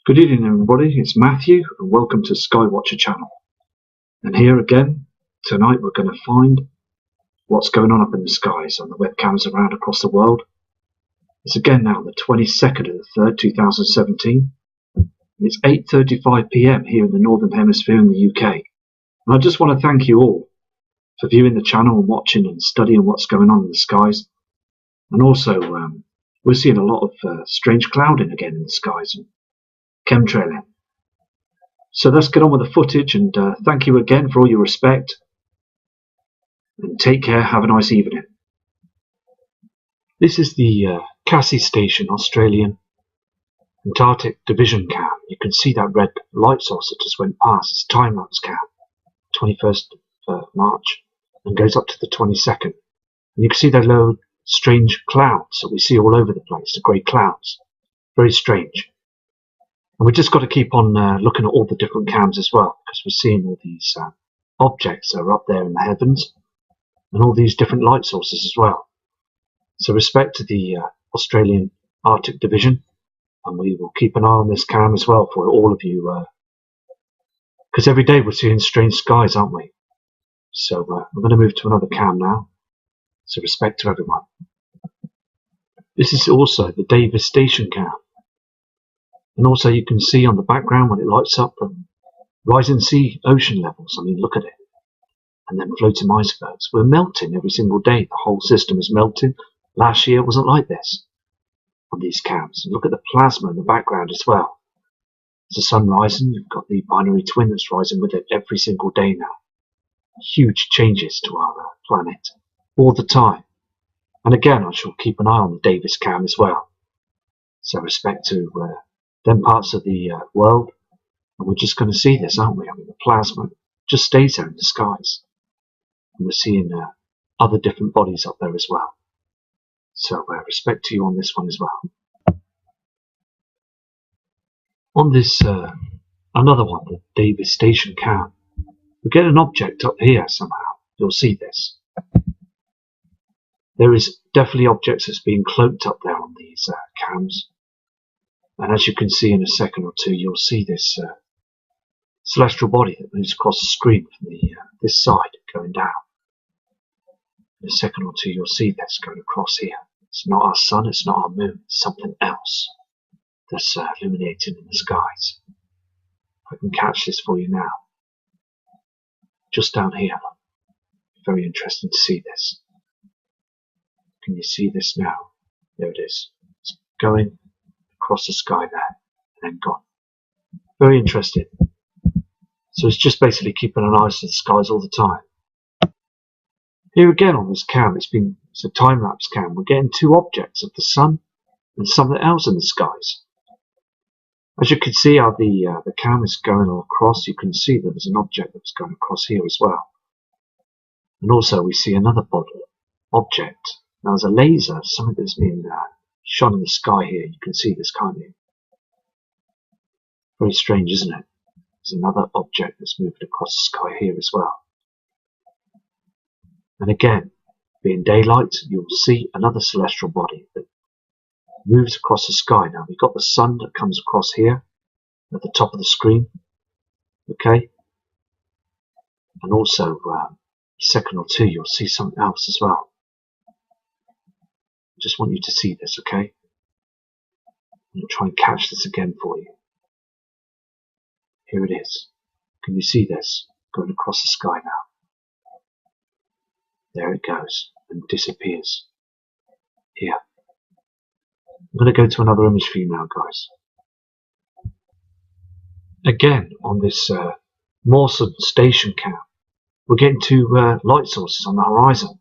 Good evening everybody, it's Matthew and welcome to Skywatcher channel. And here again, tonight we're going to find what's going on up in the skies on the webcams around across the world. It's again now the 22nd of the 3rd, 2017. It's 8:35 PM here in the Northern Hemisphere in the UK. And I just want to thank you all for viewing the channel and watching and studying what's going on in the skies. And also, we're seeing a lot of strange clouding again in the skies and chemtrailing. So let's get on with the footage, and thank you again for all your respect. And take care, have a nice evening. This is the Cassie Station Australian Antarctic Division cam. You can see that red light source that just went past. It's time-lapse cam, 21st of March, and goes up to the 22nd. And you can see the low, strange clouds that we see all over the place, the grey clouds. Very strange. And we've just got to keep on looking at all the different cams as well, because we're seeing all these objects that are up there in the heavens, and all these different light sources as well. So respect to the Australian Arctic Division, and we will keep an eye on this cam as well for all of you, because every day we're seeing strange skies, aren't we? So I'm going to move to another cam now, so respect to everyone. This is also the Davis Station cam. And also you can see on the background when it lights up rising sea ocean levels. I mean, look at it. And then floating icebergs. We're melting every single day. The whole system is melting. Last year it wasn't like this on these cams. And look at the plasma in the background as well. There's the sun rising. You've got the binary twin that's rising with it every single day now. Huge changes to our planet all the time. And again, I shall keep an eye on the Davis cam as well. So respect to them parts of the world, and we're just going to see this, aren't we? I mean, the plasma just stays there in the skies, and we're seeing other different bodies up there as well. So respect to you on this one as well. On this another one, the Davis Station cam, we get an object up here somehow. You'll see this. There is definitely objects that's being cloaked up there on these cams. And as you can see in a second or two, you'll see this celestial body that moves across the screen from this side going down. In a second or two, you'll see this going across here. It's not our sun, it's not our moon, it's something else that's illuminating in the skies. I can catch this for you now. Just down here. Very interesting to see this. Can you see this now? There it is. It's going across the sky there, and then gone. Very interesting. So it's just basically keeping an eye to the skies all the time. Here again on this cam, it's a time-lapse cam. We're getting two objects of the sun and something else in the skies. As you can see how the cam is going all across, you can see that there's an object that's going across here as well. And also we see another object. Now there's a laser, something that's been shone in the sky here. You can see this, can't you? Very strange, isn't it? There's another object that's moved across the sky here as well. And again, being daylight, you'll see another celestial body that moves across the sky. Now we've got the sun that comes across here at the top of the screen. Okay? And also, a second or two, you'll see something else as well. Just want you to see this, okay? I'm going to try and catch this again for you. Here it is. Can you see this going across the sky now? There it goes and disappears. Here. I'm going to go to another image for you now, guys. Again, on this Mawson Station cam, we're getting two light sources on the horizon.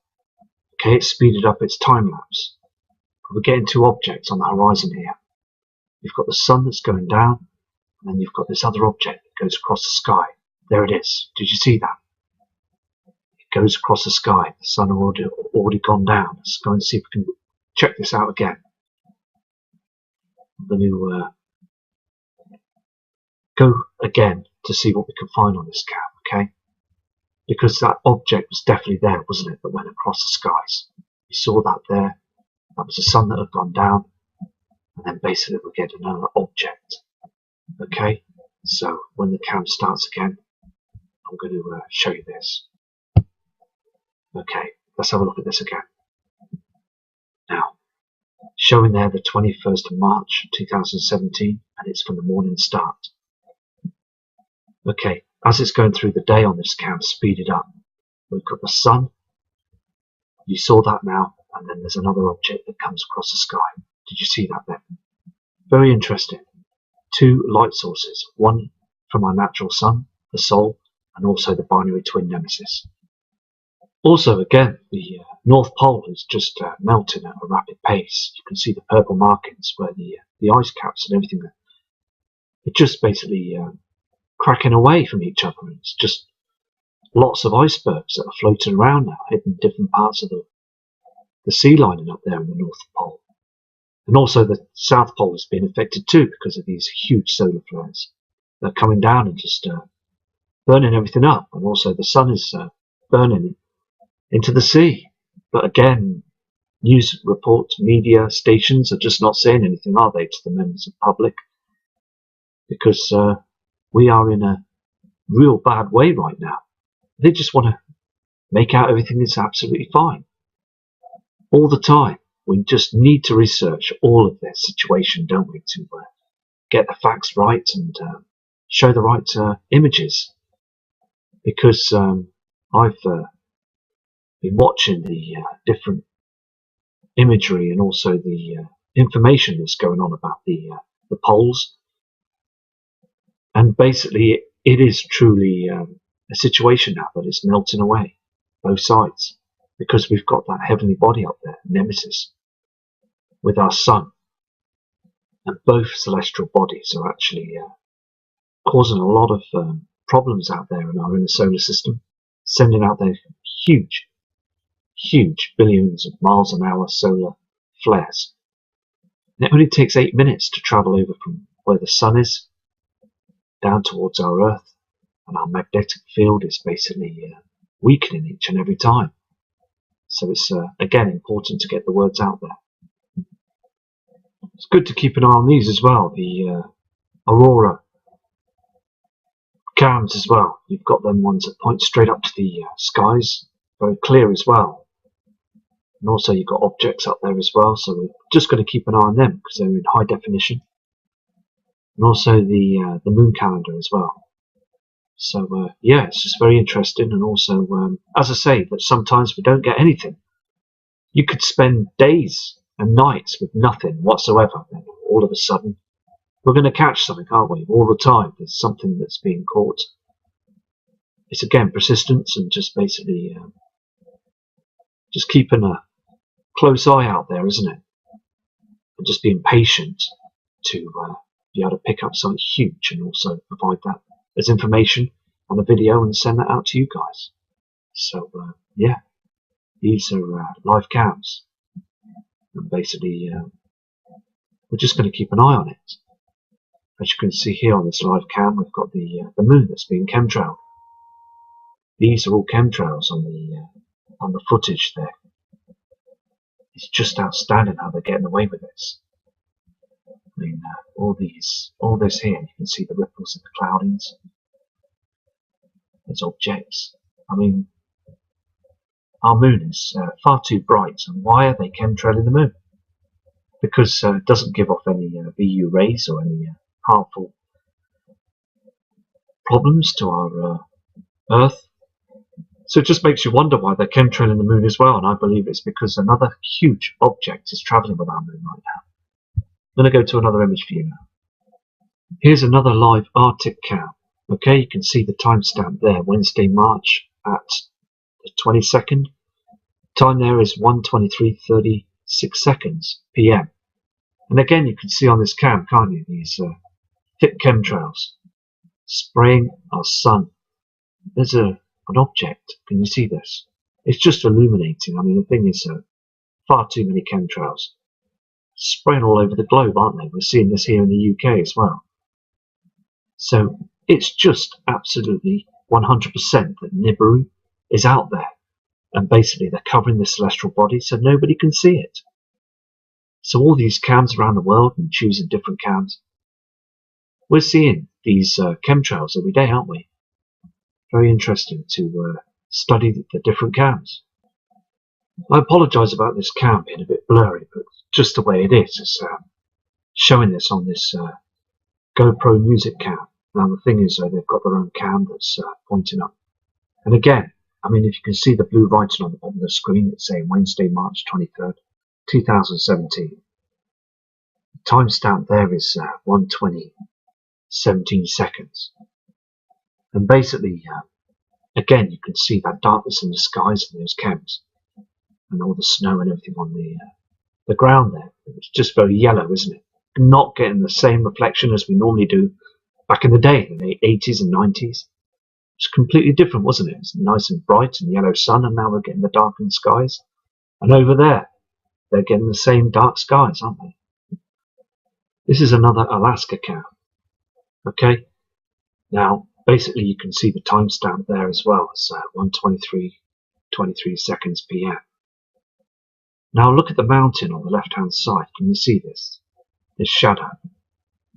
Okay, it's speeded up its time lapse. We're getting two objects on the horizon here. You've got the sun that's going down, and then you've got this other object that goes across the sky. There it is. Did you see that? It goes across the sky. The sun already gone down. Let's go and see if we can check this out again. I'm going to go again to see what we can find on this cam, okay? Because that object was definitely there, wasn't it, that went across the skies. You saw that there. That was the sun that had gone down, and then basically we get another object Okay, so when the cam starts again, I'm going to show you this. Okay, let's have a look at this again. Now, showing there the 21st of March 2017, and it's from the morning start. Okay, as it's going through the day on this cam, speeded up. We've got the sun. You saw that now, and then there's another object that comes across the sky. Did you see that then? Very interesting. Two light sources, one from our natural sun, the Sol, and also the binary twin Nemesis. Also, again, the North Pole is just melting at a rapid pace. You can see the purple markings where the ice caps and everything are just basically cracking away from each other. It's just lots of icebergs that are floating around now, hitting different parts of the sea lining up there in the North Pole. And also the South Pole has been affected too because of these huge solar flares. They're coming down and just burning everything up. And also the sun is burning into the sea. But again, news reports, media stations are just not saying anything, are they, to the members of the public? Because we are in a real bad way right now. They just want to make out everything is absolutely fine. All the time. We just need to research all of this situation, don't we, to get the facts right and show the right images. Because I've been watching the different imagery and also the information that's going on about the poles, and basically it is truly a situation now that is melting away, both sides, because we've got that heavenly body up there, Nemesis, with our sun, and both celestial bodies are actually causing a lot of problems out there in our inner solar system, sending out their huge billions of miles an hour solar flares. And it only takes 8 minutes to travel over from where the sun is down towards our Earth, and our magnetic field is basically weakening each and every time. So it's again important to get the words out there. It's good to keep an eye on these as well, the aurora cams as well. You've got them ones that point straight up to the skies, very clear as well. And also you've got objects up there as well, so we're just going to keep an eye on them because they're in high definition. And also the moon calendar as well. So yeah, it's just very interesting. And also, as I say, that sometimes we don't get anything. You could spend days and nights with nothing whatsoever, and all of a sudden we're going to catch something, aren't we? All the time there's something that's being caught. It's again persistence and just basically just keeping a close eye out there, isn't it? And just being patient to be able to pick up something huge and also provide that as information on a video and send that out to you guys. So yeah, these are live cams. And basically, we're just going to keep an eye on it. As you can see here on this live cam, we've got the moon that's being chemtrailed. These are all chemtrails on the footage there. It's just outstanding how they're getting away with this. I mean, all this here, you can see the ripples of the cloudings. There's objects. I mean, our moon is far too bright, and why are they chemtrailing the moon? Because it doesn't give off any VU rays or any harmful problems to our Earth. So it just makes you wonder why they're chemtrailing the moon as well, and I believe it's because another huge object is travelling with our moon right now. I'm going to go to another image for you now. Here's another live Arctic cam. Okay, you can see the timestamp there, Wednesday, March at the 22nd. Time there is 1:23:36 PM. And again, you can see on this cam, can't you, these thick chemtrails spraying our sun. There's an object. Can you see this? It's just illuminating. I mean, the thing is far too many chemtrails spraying all over the globe, aren't they? We're seeing this here in the UK as well. So it's just absolutely 100% that Nibiru is out there. And basically they're covering the celestial body so nobody can see it. So all these cams around the world and choosing different cams, We're seeing these chemtrails every day, aren't we? Very interesting to study the different cams. I apologise about this cam being a bit blurry, but just the way it is. It's showing this on this GoPro music cam. Now the thing is, they've got their own cam that's pointing up. And again, I mean, if you can see the blue writing on the bottom of the screen, it's saying Wednesday, March 23rd, 2017. The timestamp there is 1:20:17 seconds. And basically, again, you can see that darkness in the skies and those chems, and all the snow and everything on the ground there. It's just very yellow, isn't it? Not getting the same reflection as we normally do back in the day, in the 80s and 90s. It's completely different, wasn't it? It's nice and bright and yellow sun, and now we're getting the darkened skies. And over there, they're getting the same dark skies, aren't they? This is another Alaska cam. Okay? Now, basically, you can see the timestamp there as well. It's 1:23:23 seconds PM. Now, look at the mountain on the left-hand side. Can you see this? This shadow.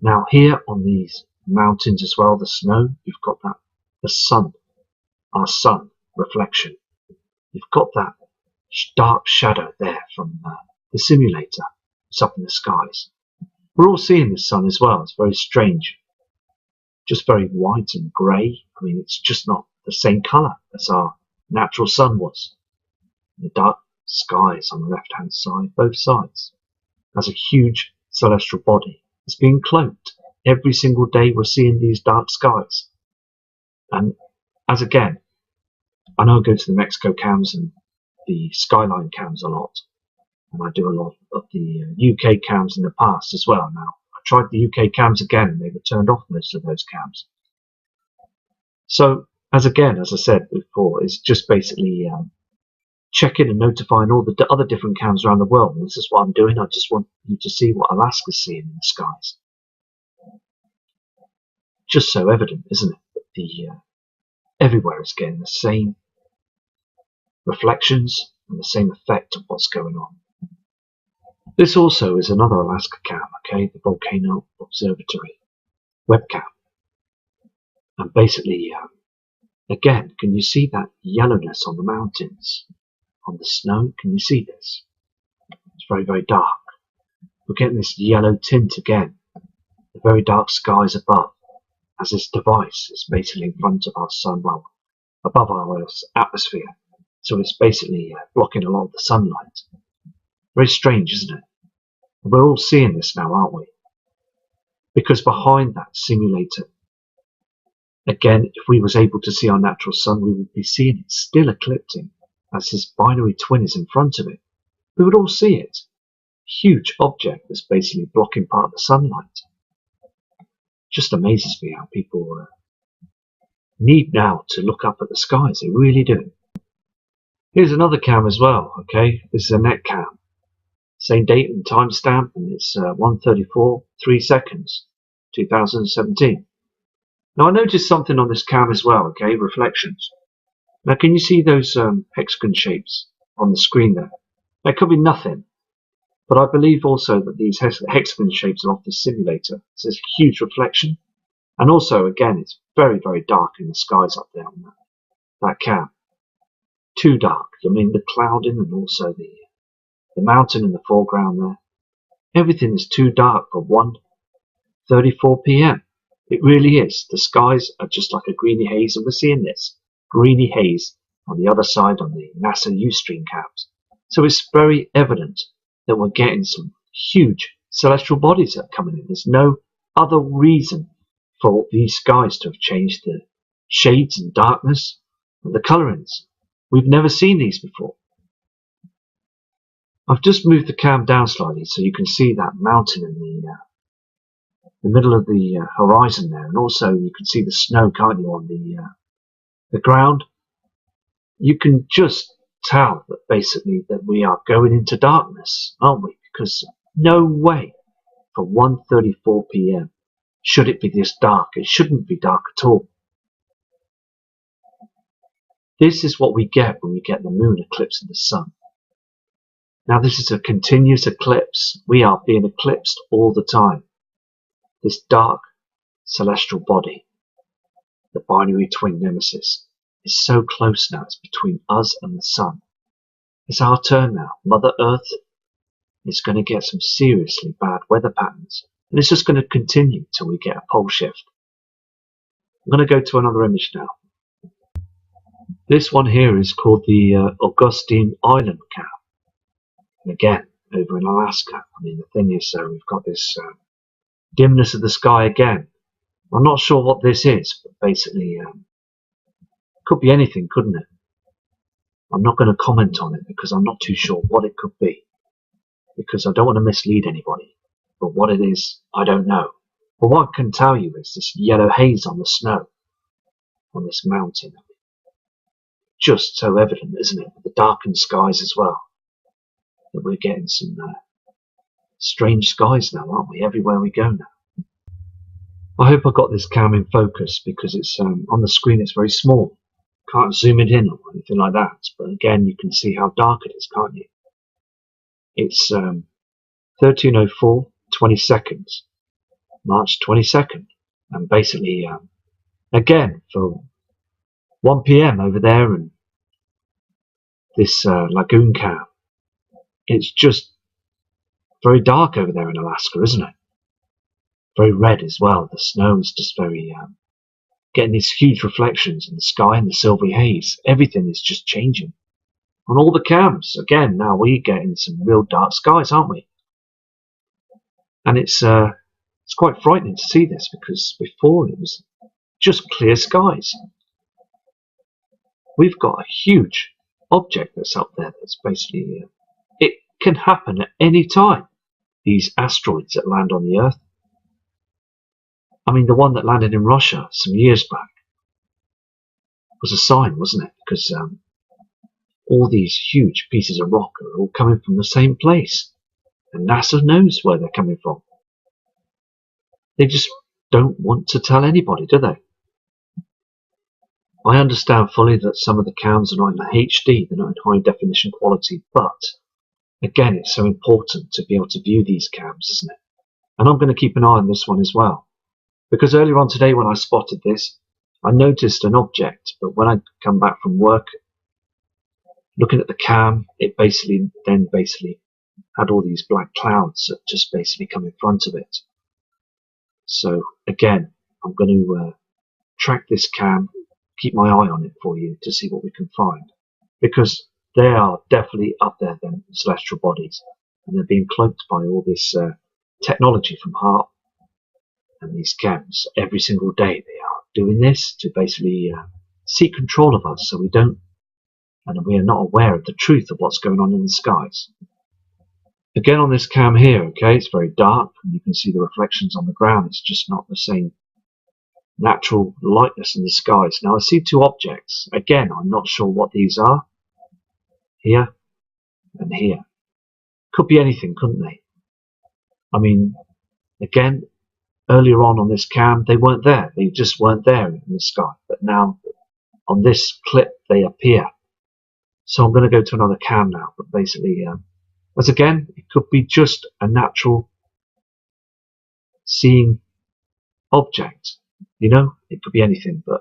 Now, here on these mountains as well, the snow, you've got that, the sun, our sun reflection. You've got that dark shadow there from the simulator. It's up in the skies. We're all seeing the sun as well. It's very strange. Just very white and grey. I mean, it's just not the same colour as our natural sun was. The dark skies on the left-hand side, both sides, has a huge celestial body. It's being cloaked. Every single day we're seeing these dark skies. And as again, I know I go to the Mexico cams and the skyline cams a lot. And I do a lot of the UK cams in the past as well. Now, I tried the UK cams again and they were turned off, most of those cams. So, as I said before, it's just basically checking and notifying all the other different cams around the world. And this is what I'm doing. I just want you to see what Alaska's seeing in the skies. Just so evident, isn't it? That everywhere is getting the same reflections and the same effect of what's going on. This also is another Alaska cam, okay, the Volcano Observatory webcam. And basically, again, can you see that yellowness on the mountains, on the snow? Can you see this? It's very, very dark. We're getting this yellow tint again. The very dark skies above, as this device is basically in front of our sun, well, above our atmosphere. So it's basically blocking a lot of the sunlight. Very strange, isn't it? We're all seeing this now, aren't we? Because behind that simulator, again, if we was able to see our natural sun, we would be seeing it still eclipsing as this binary twin is in front of it. We would all see it. Huge object that's basically blocking part of the sunlight. Just amazes me how people need now to look up at the skies. They really do. Here's another cam as well, okay? This is a net cam. Same date and timestamp, and it's 1:34:3 seconds, 2017. Now I noticed something on this cam as well, okay? Reflections. Now can you see those hexagon shapes on the screen there? That could be nothing, but I believe also that these hexagon shapes are off the simulator. So there's a huge reflection, and also again it's very, very dark in the skies up there on that cam. Too dark. I mean the clouding and also the mountain in the foreground there. Everything is too dark for 1:34 PM. It really is. The skies are just like a greeny haze, and we're seeing this greeny haze on the other side on the NASA Ustream cams. So it's very evident that we're getting some huge celestial bodies that are coming in. There's no other reason for these skies to have changed the shades and darkness and the colorings. We've never seen these before. I've just moved the cam down slightly so you can see that mountain in the middle of the horizon there, and also you can see the snow, can't you, on the ground. You can just tell that basically that we are going into darkness, aren't we? Because no way for 1:34 PM should it be this dark. It shouldn't be dark at all. This is what we get when we get the moon eclipsing the sun. Now this is a continuous eclipse. We are being eclipsed all the time. This dark celestial body, the binary twin nemesis, is so close now. It's between us and the sun. It's our turn now. Mother Earth is going to get some seriously bad weather patterns, and it's just going to continue till we get a pole shift. I'm going to go to another image now. This one here is called the Augustine Island cam. And again, over in Alaska. I mean, the thing is, we've got this dimness of the sky again. I'm not sure what this is, but basically, could be anything, couldn't it? I'm not going to comment on it because I'm not too sure what it could be, because I don't want to mislead anybody. But what it is, I don't know. But what I can tell you is this yellow haze on the snow on this mountain. Just so evident, isn't it? With the darkened skies as well. That we're getting some strange skies now, aren't we? Everywhere we go now. I hope I got this cam in focus because it's on the screen. It's very small. Can't zoom it in or anything like that. But again, you can see how dark it is, can't you? It's 13:04, 20 seconds, March 22nd, and basically, again for 1 p.m. over there, and this lagoon cam. It's just very dark over there in Alaska, isn't it? Very red as well. The snow is just very getting these huge reflections in the sky and the silvery haze. Everything is just changing on all the cams. Again, now we're getting some real dark skies, aren't we? And it's quite frightening to see this because before it was just clear skies. We've got a huge object that's up there that's basically it can happen at any time. These asteroids that land on the Earth. I mean, the one that landed in Russia some years back was a sign, wasn't it? Because all these huge pieces of rock are all coming from the same place. And NASA knows where they're coming from. They just don't want to tell anybody, do they? I understand fully that some of the cams are not in HD, they're not in high definition quality, but again, it's so important to be able to view these cams, isn't it? And I'm going to keep an eye on this one as well. Because earlier on today when I spotted this, I noticed an object, but when I come back from work, looking at the cam, it basically had all these black clouds that just basically come in front of it. So again, I'm going to track this cam, keep my eye on it for you to see what we can find. Because they are definitely up there, then, celestial bodies. And they're being cloaked by all this technology from HAARP and these cams. Every single day they are doing this to basically seek control of us so we don't, and we are not aware of the truth of what's going on in the skies. Again on this cam here, okay, it's very dark and you can see the reflections on the ground. It's just not the same natural lightness in the skies. Now I see two objects. Again, I'm not sure what these are. Here and here. Could be anything, couldn't they? I mean, again, earlier on this cam, they weren't there. They just weren't there in the sky. But now, on this clip, they appear. So I'm going to go to another cam now. But basically, as again, it could be just a natural seeing object. You know, it could be anything. But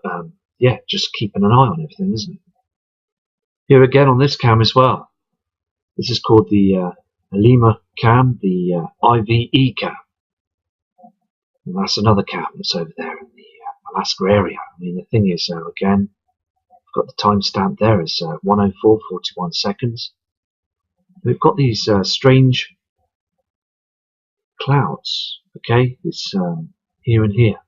yeah, just keeping an eye on everything, isn't it? Here again on this cam as well. This is called the Lima cam, the IVE cam. And that's another cam that's over there in the Alaska area. I mean, the thing is, again, I've got the timestamp there as 1:04:41 seconds. We've got these strange clouds, okay? It's here and here.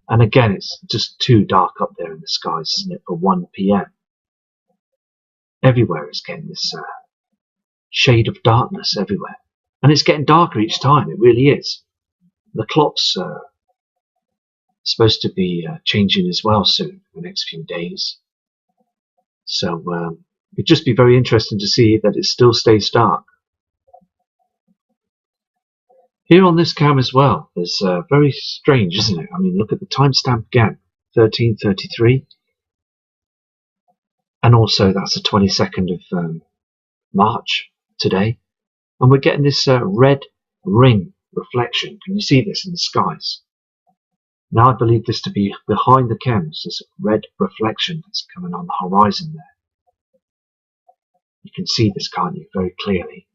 And again, it's just too dark up there in the skies, isn't it, for 1 p.m. Everywhere is getting this shade of darkness everywhere. And it's getting darker each time, it really is. The clock's supposed to be changing as well soon, in the next few days. So it'd just be very interesting to see that it still stays dark. Here on this cam as well, there's very strange, isn't it? I mean, look at the timestamp again, 13:33. And also that's the 22nd of March today. And we're getting this red ring reflection. Can you see this in the skies? Now I believe this to be behind the chems, this red reflection that's coming on the horizon there. You can see this, can't you, very clearly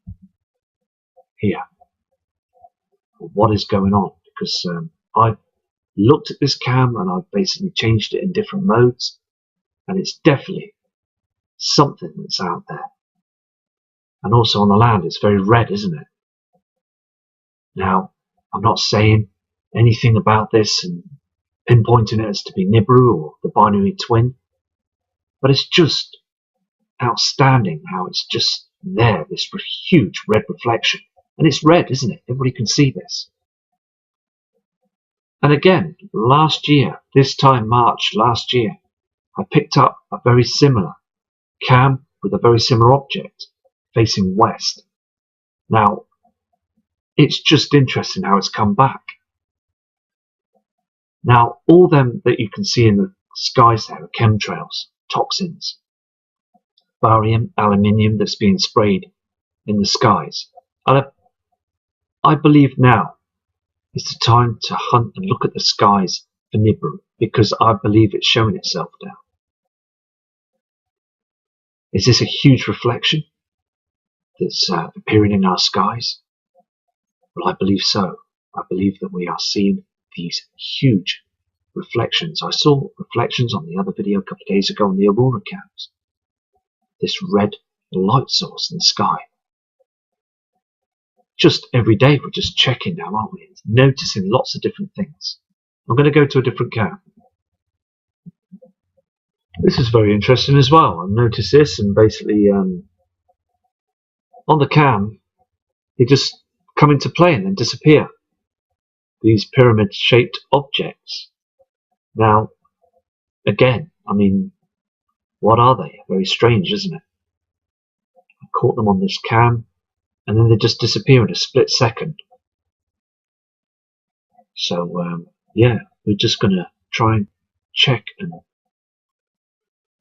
here. What is going on? Because I've looked at this cam and I've basically changed it in different modes, and it's definitely something that's out there. And also on the land, it's very red, isn't it? Now, I'm not saying anything about this and pinpointing it as to be Nibiru or the binary twin, but it's just outstanding how it's just there, this huge red reflection. And it's red, isn't it? Everybody can see this. And again, last year, this time March last year, I picked up a very similar cam with a very similar object facing west. Now, it's just interesting how it's come back. Now, all them that you can see in the skies there are chemtrails, toxins, barium, aluminium that's being sprayed in the skies. And I believe now is the time to hunt and look at the skies for Nibiru, because I believe it's showing itself now. Is this a huge reflection that's appearing in our skies? Well, I believe so. I believe that we are seeing these huge reflections. I saw reflections on the other video a couple of days ago on the Aurora cams. This red light source in the sky. Just every day we're just checking now, aren't we? Noticing lots of different things. I'm going to go to a different cam. This is very interesting as well. I've noticed this, and basically on the cam they just come into play and then disappear. These pyramid-shaped objects. Now, again, I mean, what are they? Very strange, isn't it? I caught them on this cam, and then they just disappear in a split second. So, yeah, we're just going to try and check and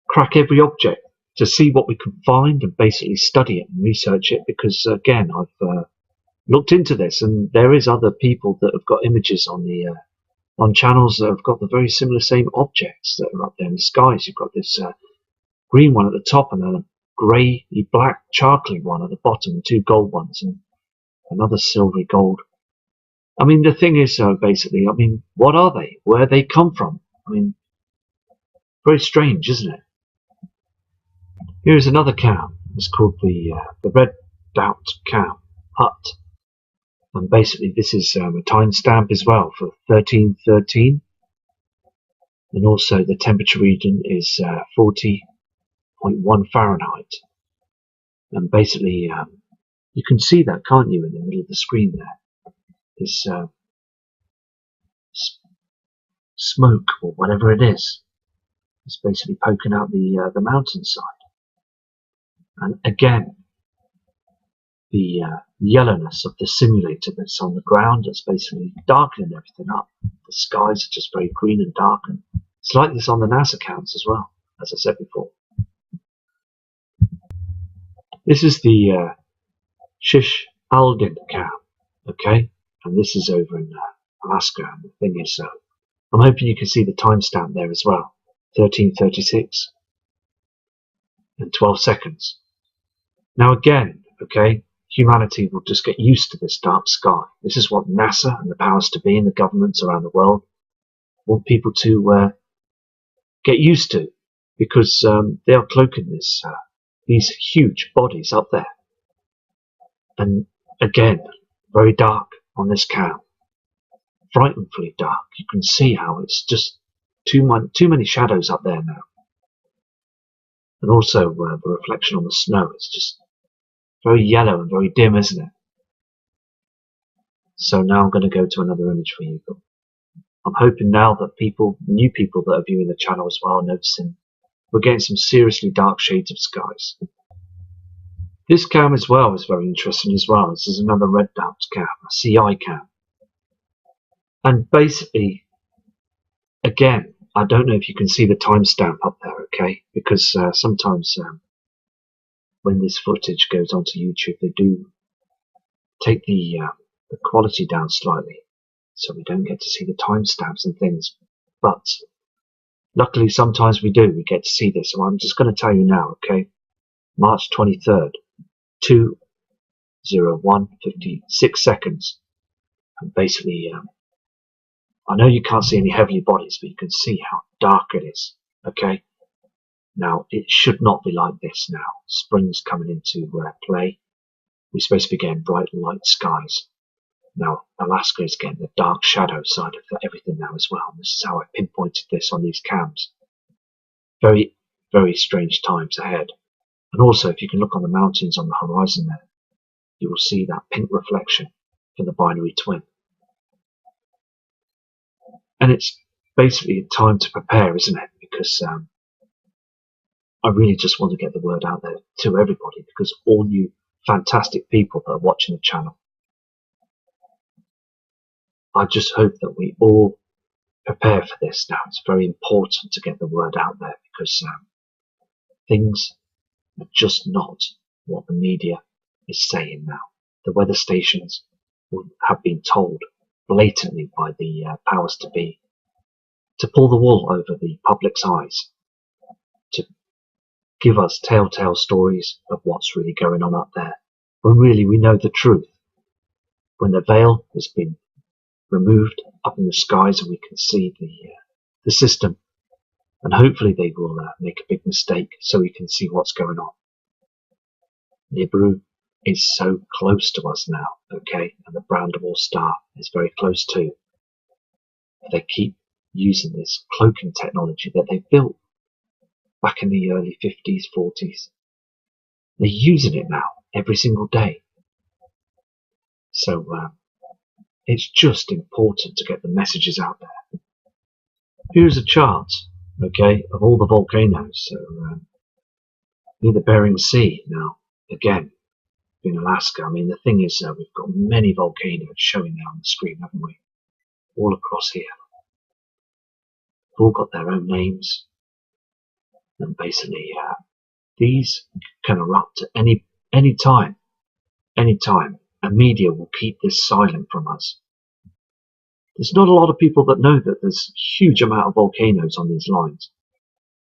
crack every object to see what we can find and basically study it and research it, because, again, I've looked into this, and there is other people that have got images on the on channels that have got the very similar same objects that are up there in the skies. You've got this green one at the top, and then a grey, black, charcoaly one at the bottom, and two gold ones, and another silvery gold. I mean, the thing is, basically, I mean, what are they? Where they come from? I mean, very strange, isn't it? Here's another cam. It's called the Red Dot Cam Hut. And basically this is a timestamp as well for 1313. And also the temperature region is 40.1 Fahrenheit. And basically you can see that, can't you, in the middle of the screen there? This smoke or whatever it is. It's basically poking out the mountainside. And again, the yellowness of the simulator that's on the ground, that's basically darkening everything up. The skies are just very green and dark, and it's like this on the NASA cams as well, as I said before. This is the Shish Aldin cam, okay, and this is over in Alaska, and the thing is, I'm hoping you can see the timestamp there as well, 1336 and 12 seconds. Now again, okay, humanity will just get used to this dark sky. This is what NASA and the powers to be and the governments around the world want people to get used to, because they are cloaking these huge bodies up there. And again, very dark on this cam, frighteningly dark. You can see how it's just too many shadows up there now. And also the reflection on the snow, it's just very yellow and very dim, isn't it? So now I'm going to go to another image for you. But I'm hoping now that new people that are viewing the channel as well, are noticing we're getting some seriously dark shades of skies. This cam as well is very interesting as well. This is another red dot cam, a CI cam. And basically, again, I don't know if you can see the timestamp up there, okay? Because sometimes when this footage goes onto YouTube, they do take the quality down slightly. so we don't get to see the timestamps and things. But luckily, sometimes we do. We get to see this. So I'm just going to tell you now, okay? March 23rd, 2:01:56 seconds. And basically, I know you can't see any heavenly bodies, but you can see how dark it is, okay? Now, it should not be like this now. Spring's coming into play. We're supposed to be getting bright light skies. Now, Alaska is getting the dark shadow side of everything now as well. This is how I pinpointed this on these cams. Very, very strange times ahead. And also, if you can look on the mountains on the horizon there, you will see that pink reflection for the binary twin. And it's basically a time to prepare, isn't it? Because I really just want to get the word out there to everybody, because all you fantastic people that are watching the channel, I just hope that we all prepare for this now. It's very important to get the word out there, because things are just not what the media is saying now. The weather stations have been told blatantly by the powers to be to pull the wool over the public's eyes, to give us telltale stories of what's really going on up there, when really we know the truth. When the veil has been removed up in the skies and we can see the system, and hopefully they will make a big mistake so we can see what's going on. Nibiru is so close to us now, okay, and the Brandable star is very close too. They keep using this cloaking technology that they built back in the early 50s, 40s. They're using it now every single day. So it's just important to get the messages out there. Here's a chart, okay, of all the volcanoes. So near the Bering Sea now, again, in Alaska. I mean, the thing is, we've got many volcanoes showing there on the screen, haven't we? All across here. They've all got their own names. And basically, these can erupt at any time. And media will keep this silent from us. There's not a lot of people that know that there's a huge amount of volcanoes on these lines.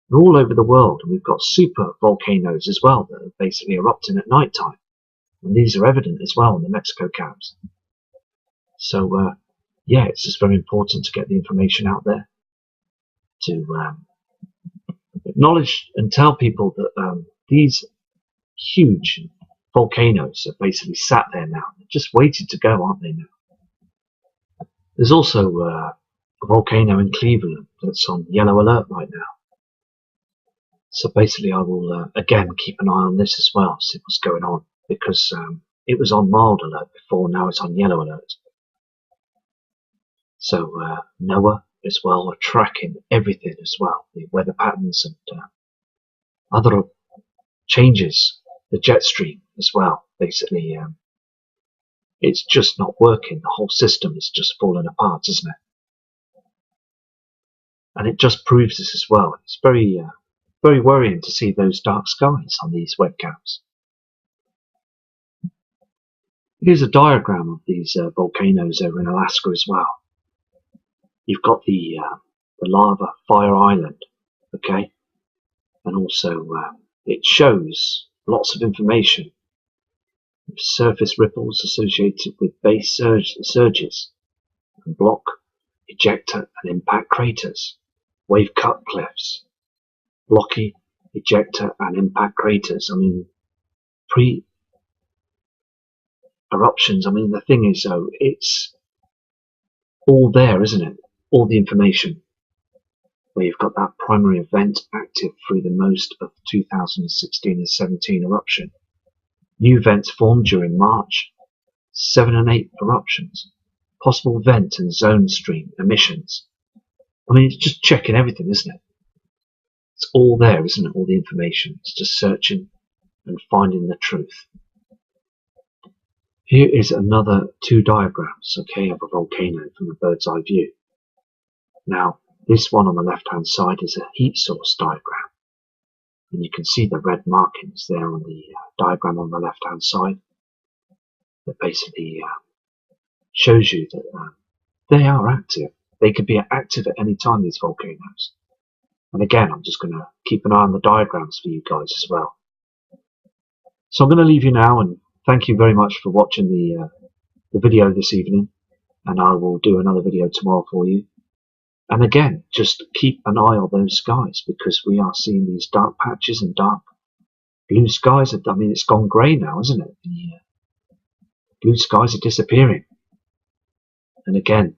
They're all over the world, and we've got super volcanoes as well that are basically erupting at night time. And these are evident as well in the Mexico cams. So, yeah, it's just very important to get the information out there, to acknowledge and tell people that these huge volcanoes are basically sat there now. They're just waiting to go, aren't they now? There's also a volcano in Cleveland that's on yellow alert right now. So basically I will again keep an eye on this as well, see what's going on, because it was on mild alert before, now it's on yellow alert. So NOAA as well are tracking everything as well, the weather patterns and other changes, the jet stream as well. Basically, it's just not working. The whole system is just falling apart, isn't it? And it just proves this as well. It's very, very worrying to see those dark skies on these webcams. Here's a diagram of these volcanoes over in Alaska as well. You've got the lava fire island, okay, and also it shows lots of information. Surface ripples associated with base surges, and block, ejector and impact craters, wave cut cliffs, blocky, ejector and impact craters. I mean, pre-eruptions, I mean, the thing is though, it's all there, isn't it? All the information, where you've got that primary event active through the most of 2016 and 17 eruption. New vents formed during March, 7 and 8 eruptions, possible vent and zone stream emissions. I mean, it's just checking everything, isn't it? It's all there, isn't it? All the information. It's just searching and finding the truth. Here is another 2 diagrams, okay, of a volcano from a bird's eye view. Now, this one on the left-hand side is a heat source diagram. And you can see the red markings there on the diagram on the left-hand side. That basically shows you that they are active. They could be active at any time, these volcanoes. And again, I'm just going to keep an eye on the diagrams for you guys as well. So I'm going to leave you now, and thank you very much for watching the video this evening. And I will do another video tomorrow for you. And again, just keep an eye on those skies, because we are seeing these dark patches and dark blue skies. I mean, it's gone grey now, isn't it? The blue skies are disappearing. And again,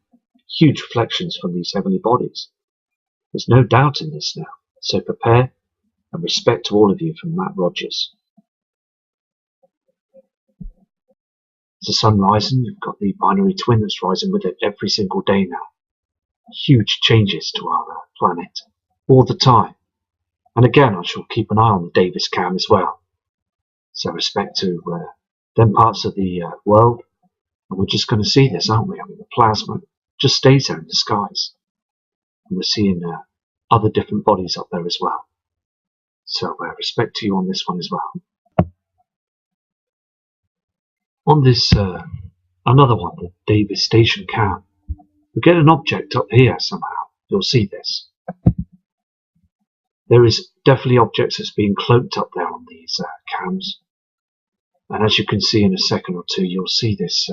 huge reflections from these heavenly bodies. There's no doubt in this now. So prepare, and respect to all of you from Matt Rogers. It's the sun rising. You've got the binary twin that's rising with it every single day now. Huge changes to our planet all the time. And again, I shall keep an eye on the Davis cam as well. So respect to them parts of the world. And we're just going to see this, aren't we? I mean, the plasma just stays there in the skies. And we're seeing other different bodies up there as well. So respect to you on this one as well. On this, another one, the Davis station cam, we get an object up here somehow. You'll see this. There is definitely objects that's being cloaked up there on these cams. And as you can see in a second or two, you'll see this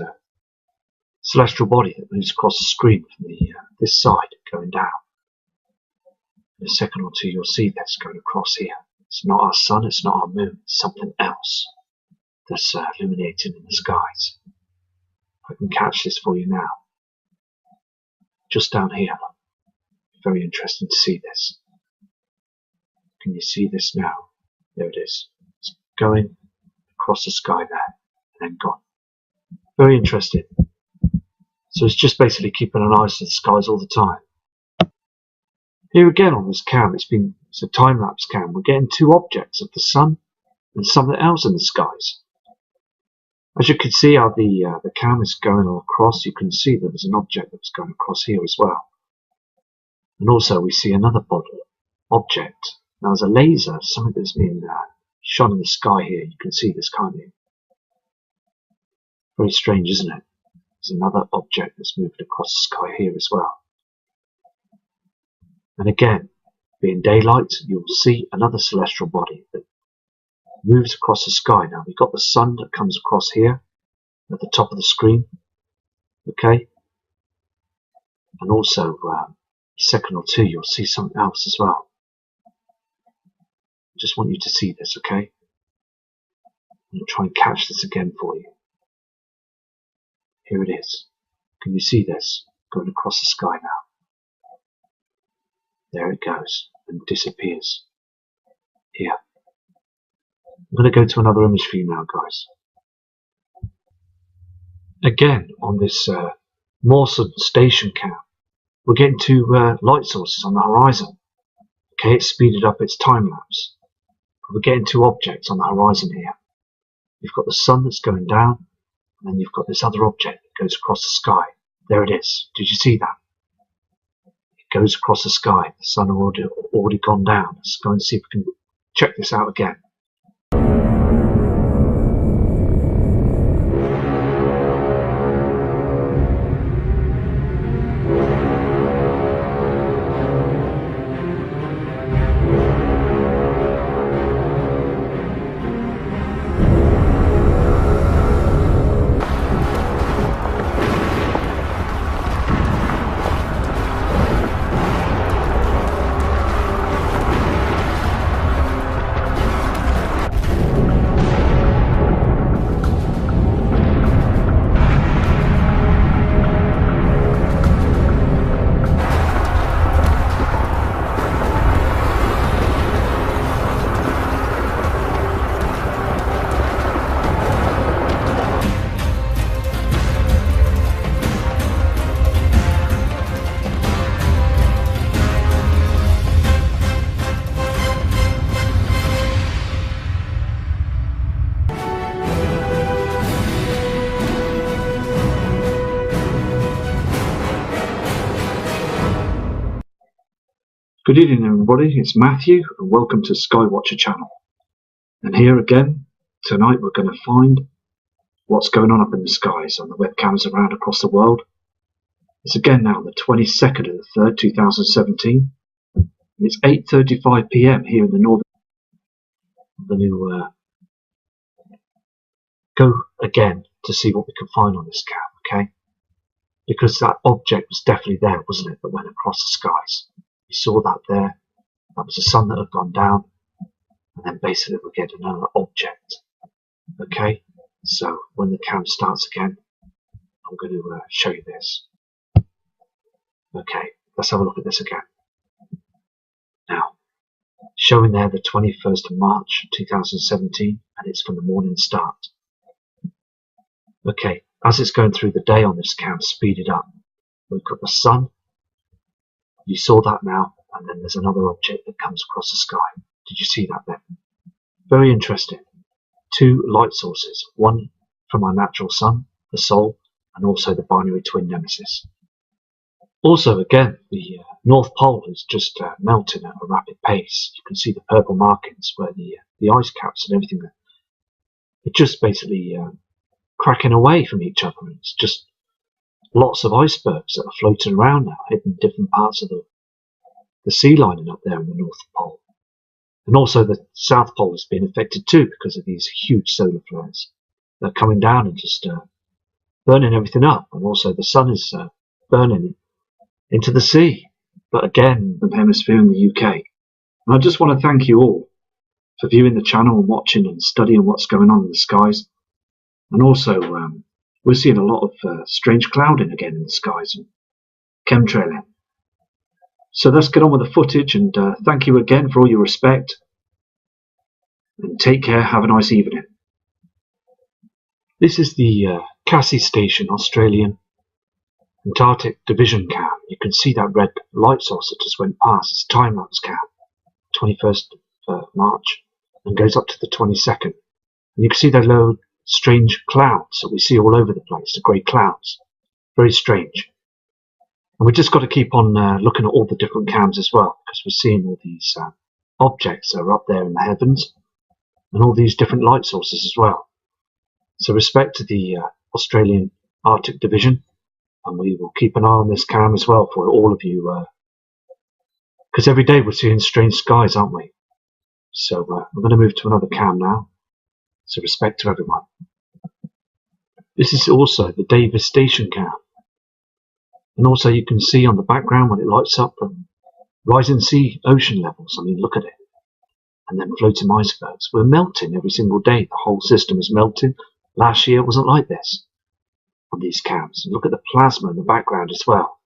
celestial body that moves across the screen from this side going down. In a second or two, you'll see this going across here. It's not our sun, it's not our moon, it's something else that's illuminating in the skies. I can catch this for you now. Just down here. Very interesting to see this. Can you see this now? There it is. It's going across the sky there and then gone. Very interesting. So it's just basically keeping an eye to the skies all the time. Here again on this cam, it's a time-lapse cam. We're getting two objects of the sun and something else in the skies. As you can see how the cam is going all across, you can see that there's an object that's going across here as well. And also we see another object. Now there's a laser, something that's being shone in the sky here. You can see this, can't you? Very strange, isn't it? There's another object that's moved across the sky here as well. And again, being daylight, you'll see another celestial body that moves across the sky. Now we've got the sun that comes across here at the top of the screen. Okay? And also, a second or two, you'll see something else as well. Just want you to see this, okay? I'm going to try and catch this again for you. Here it is. Can you see this? Going across the sky now. There it goes and disappears. Here. I'm going to go to another image for you now, guys. Again, on this Mawson station cam, we're getting two light sources on the horizon. Okay, it's speeded up its time lapse. We're getting two objects on the horizon here. You've got the sun that's going down, and then you've got this other object that goes across the sky. There it is. Did you see that? It goes across the sky. The sun had already gone down. Let's go and see if we can check this out again. Good evening everybody, it's Matthew and welcome to Skywatcher channel. And here again, tonight we're going to find what's going on up in the skies on the webcams around across the world. It's again now the 22nd of the 3rd, 2017. It's 8:35 p.m. here in the northern. I'm going to go again to see what we can find on this cam, okay? Because that object was definitely there, wasn't it, that went across the skies. We saw that there. That was the sun that had gone down. And then basically we get another object. Okay? So when the cam starts again, I'm going to show you this. Okay, let's have a look at this again. Now, showing there the 21st of March 2017, and it's from the morning start. Okay, as it's going through the day on this cam, speed it up. We've got the sun. You saw that now, and then there's another object that comes across the sky. Did you see that then? Very interesting. Two light sources, one from our natural sun, the Sol, and also the binary twin Nemesis. Also, again, the North Pole is just melting at a rapid pace. You can see the purple markings where the ice caps and everything are just basically cracking away from each other. It's just lots of icebergs that are floating around now, hitting different parts of the sea lining up there in the North Pole. And also the South Pole has been affected too because of these huge solar flares. They're coming down and just burning everything up. And also the sun is burning into the sea. But again, the hemisphere in the UK. And I just want to thank you all for viewing the channel and watching and studying what's going on in the skies. And also, we're seeing a lot of strange clouding again in the skies and chemtrailing. So let's get on with the footage, and thank you again for all your respect. And take care, have a nice evening. This is the Cassie Station Australian Antarctic Division cam. You can see that red light source that just went past. It's a time-lapse cam, 21st of March, and goes up to the 22nd. And you can see those low, strange clouds that we see all over the place, the grey clouds. Very strange. And we've just got to keep on looking at all the different cams as well, because we're seeing all these objects that are up there in the heavens, and all these different light sources as well. So respect to the Australian Arctic Division, and we will keep an eye on this cam as well for all of you, because every day we're seeing strange skies, aren't we? So I'm going to move to another cam now, so respect to everyone. This is also the Davis Station cam. And also you can see on the background when it lights up rising ocean levels. I mean, look at it. And then floating icebergs. We're melting every single day. The whole system is melting. Last year it wasn't like this on these cams. And look at the plasma in the background as well.